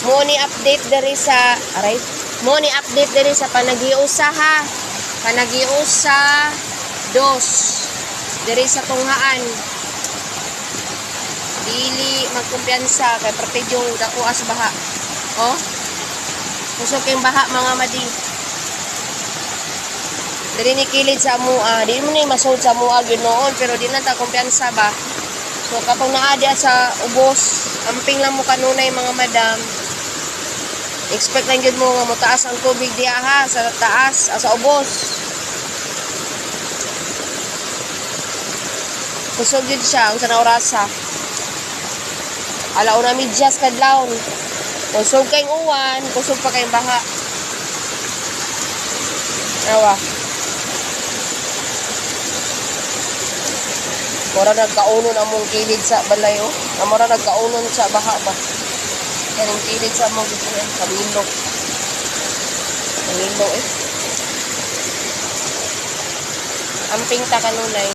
Mo ni update diri sa aray. Mo ni update diri sa panagiusa ha. Panagiusa dos diri sa tunghaan. Dili magkumpiyansa kay perpedyong dako as baha. Oh. Kusog kayong baha mga madi. Dili ni kilid sa amua, di mo ni masud sa amua gyud noon pero di na ta kumpiyansa ba. So kapag naadi sa ubos, amping lang mo kanunay mga madam. Expect lang gyud mo nga motaas ang tubig diha ha sa taas, sa ubos. Kusog gyud siya unsa na orasa. Alauna medyas kadlawon. Kusog kayong uwan, kusog pa kayong baha. Awa. Mura nagkaunon among kilid sa balay oh. Mura nagkaunon sa baha ba. Kaning kilid sa among kamilo. Kamilo eh. Amping ta kanunay.